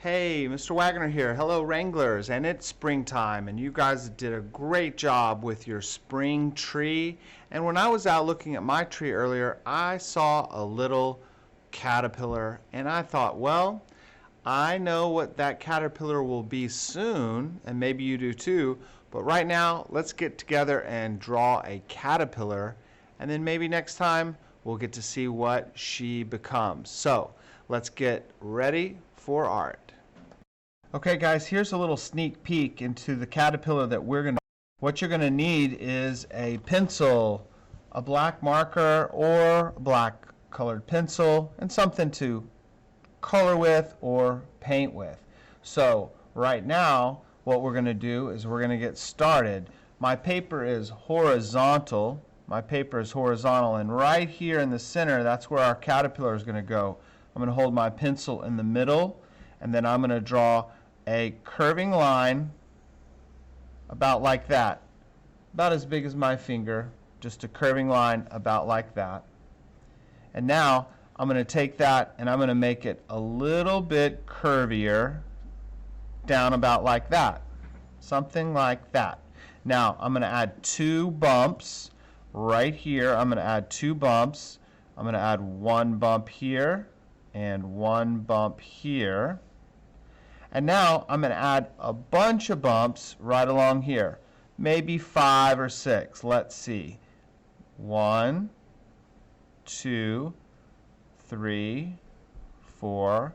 Hey, Mr. Wagner here. Hello, Wranglers. And it's springtime, and you guys did a great job with your spring tree. And when I was out looking at my tree earlier, I saw a little caterpillar, and I thought, well, I know what that caterpillar will be soon, and maybe you do too. But right now, let's get together and draw a caterpillar, and then maybe next time we'll get to see what she becomes. So let's get ready for art. Okay guys, here's a little sneak peek into the caterpillar that what you're gonna need is a pencil, a black marker or a black colored pencil, and something to color with or paint with. So right now what we're gonna do is we're gonna get started. My paper is horizontal. And right here in the center, that's where our caterpillar is gonna go. I'm gonna hold my pencil in the middle, and then I'm gonna draw a curving line about like that, about as big as my finger, just a curving line about like that. And now I'm going to take that and I'm going to make it a little bit curvier down about like that, something like that. Now I'm going to add two bumps right here. I'm going to add two bumps. I'm going to add one bump here and one bump here. And now I'm going to add a bunch of bumps right along here. Maybe 5 or 6. Let's see. 1, 2, 3, 4,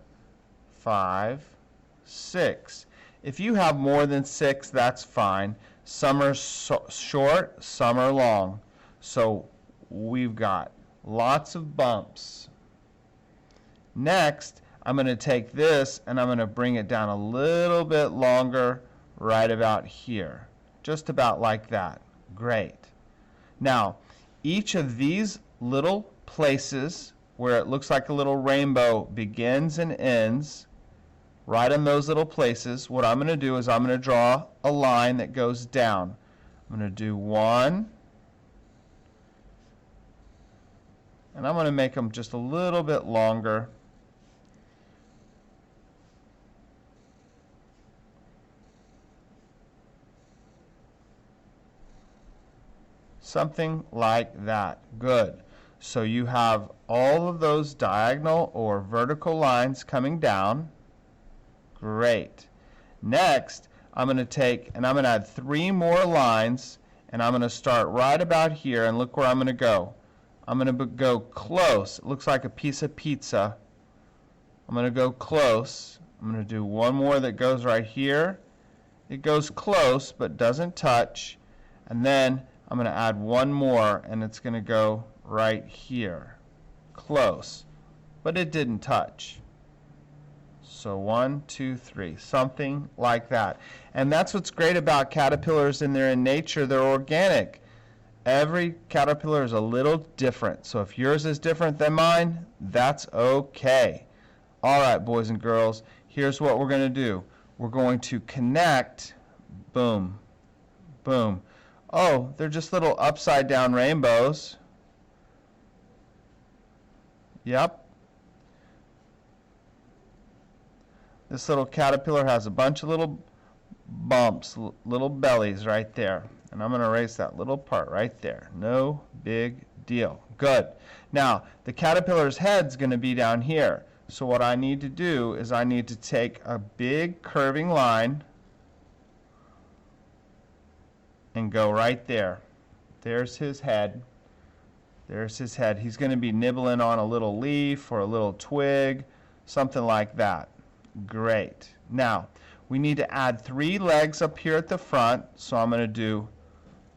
5, 6. If you have more than 6, that's fine. Some are short, some are long. So we've got lots of bumps. Next, I'm going to take this and I'm going to bring it down a little bit longer right about here. Just about like that. Great. Now, each of these little places where it looks like a little rainbow begins and ends, right in those little places, what I'm going to do is I'm going to draw a line that goes down. I'm going to do one, and I'm going to make them just a little bit longer. Something like that. Good. So you have all of those diagonal or vertical lines coming down. Great. Next, I'm going to take and I'm going to add 3 more lines, and I'm going to start right about here, and look where I'm going to go. I'm going to go close. It looks like a piece of pizza. I'm going to go close. I'm going to do one more that goes right here. It goes close but doesn't touch. And then I'm going to add one more, and it's going to go right here. Close, but it didn't touch. So 1, 2, 3, something like that. And that's what's great about caterpillars, and they're in nature, they're organic. Every caterpillar is a little different. So if yours is different than mine, that's okay. All right, boys and girls, here's what we're going to do. We're going to connect, boom, boom. Oh, they're just little upside down rainbows. Yep. This little caterpillar has a bunch of little bumps, little bellies right there. And I'm going to erase that little part right there. No big deal. Good. Now, the caterpillar's head's going to be down here. So what I need to do is I need to take a big curving line and go right there. There's his head. There's his head. He's going to be nibbling on a little leaf or a little twig, something like that. Great. Now, we need to add 3 legs up here at the front, so I'm going to do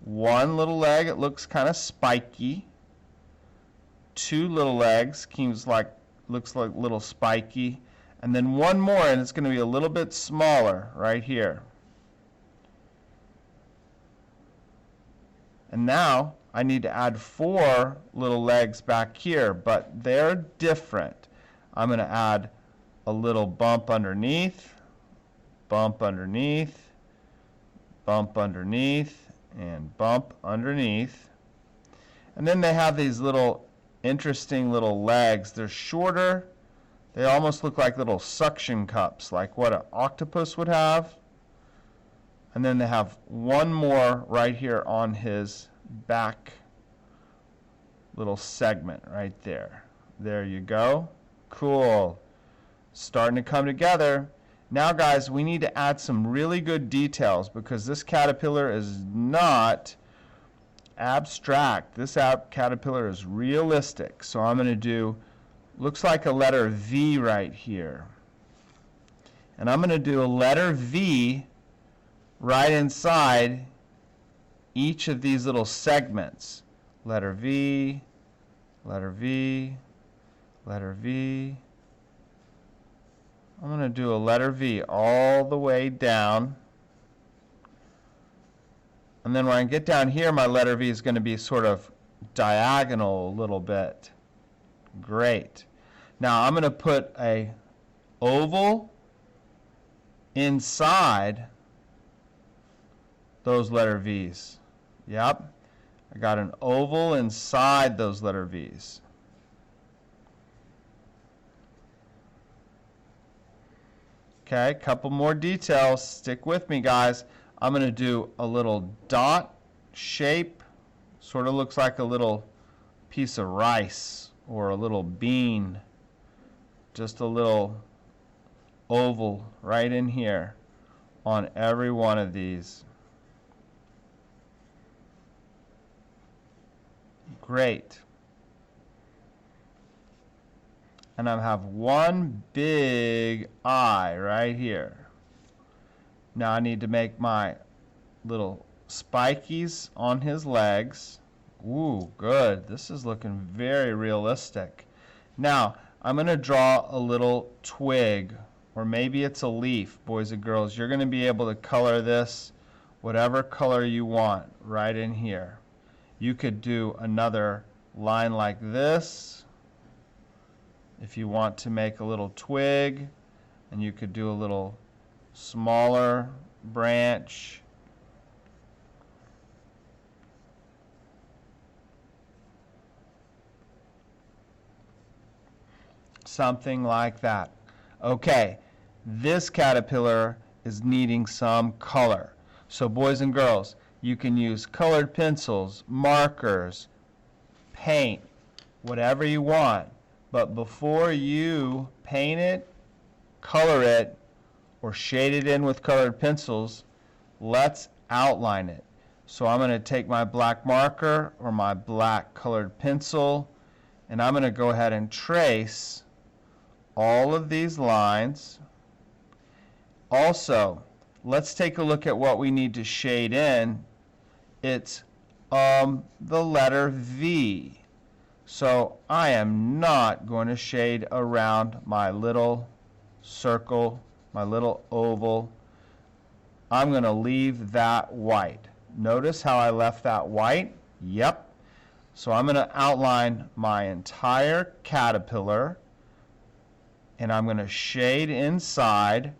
one little leg. It looks kind of spiky. 2 little legs, looks like little spiky. And then one more, and it's going to be a little bit smaller right here. And now I need to add 4 little legs back here, but they're different. I'm going to add a little bump underneath, bump underneath, bump underneath, and bump underneath. And then they have these little interesting little legs. They're shorter They almost look like little suction cups, like what an octopus would have. And then they have one more right here on his back little segment right there. There you go. Cool. Starting to come together. Now guys, we need to add some really good details because this caterpillar is not abstract. This caterpillar is realistic. So I'm going to do, looks like a letter V right here. And I'm going to do a letter V right inside each of these little segments. Letter V, letter V, letter V. I'm going to do a letter V all the way down. And then when I get down here, my letter V is going to be sort of diagonal a little bit. Great. Now I'm going to put a oval inside those letter V's. Yep. I got an oval inside those letter V's. Okay, a couple more details. Stick with me, guys. I'm going to do a little dot shape. Sort of looks like a little piece of rice or a little bean. Just a little oval right in here on every one of these. Great. And I have one big eye right here. Now I need to make my little spikies on his legs. Ooh, good. This is looking very realistic. Now I'm going to draw a little twig, or maybe it's a leaf, boys and girls. You're going to be able to color this whatever color you want right in here. You could do another line like this if you want to make a little twig, and you could do a little smaller branch. Something like that. Okay, this caterpillar is needing some color. So boys and girls, you can use colored pencils, markers, paint, whatever you want. But before you paint it, color it, or shade it in with colored pencils, let's outline it. So I'm going to take my black marker or my black colored pencil, and I'm going to go ahead and trace all of these lines. Also, let's take a look at what we need to shade in. It's the letter V. So I am not going to shade around my little circle, my little oval. I'm going to leave that white. Notice how I left that white? Yep. So I'm going to outline my entire caterpillar, and I'm going to shade inside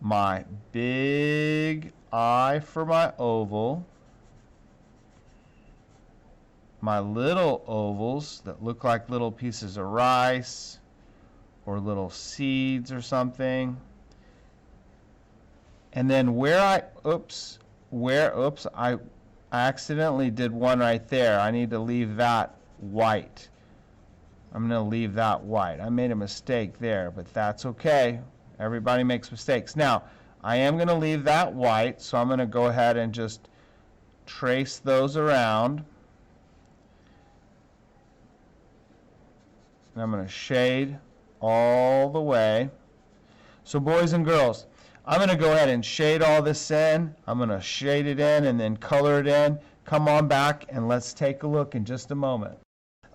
my big eye for my oval, my little ovals that look like little pieces of rice or little seeds or something. And then where I accidentally did one right there. I need to leave that white. I'm going to leave that white. I made a mistake there, but that's okay. Everybody makes mistakes. Now, I am going to leave that white, so I'm going to go ahead and just trace those around. And I'm going to shade all the way. So boys and girls, I'm going to go ahead and shade all this in. I'm going to shade it in and then color it in. Come on back and let's take a look in just a moment.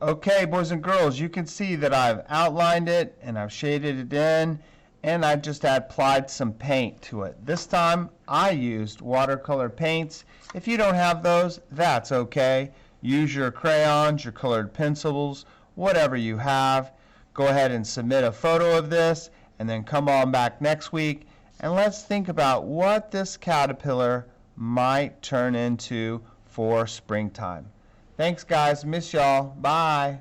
Okay, boys and girls, you can see that I've outlined it and I've shaded it in, and I've just applied some paint to it. This time I used watercolor paints. If you don't have those, that's okay. Use your crayons, your colored pencils, whatever you have. Go ahead and submit a photo of this, and then come on back next week and let's think about what this caterpillar might turn into for springtime. Thanks guys, miss y'all, bye.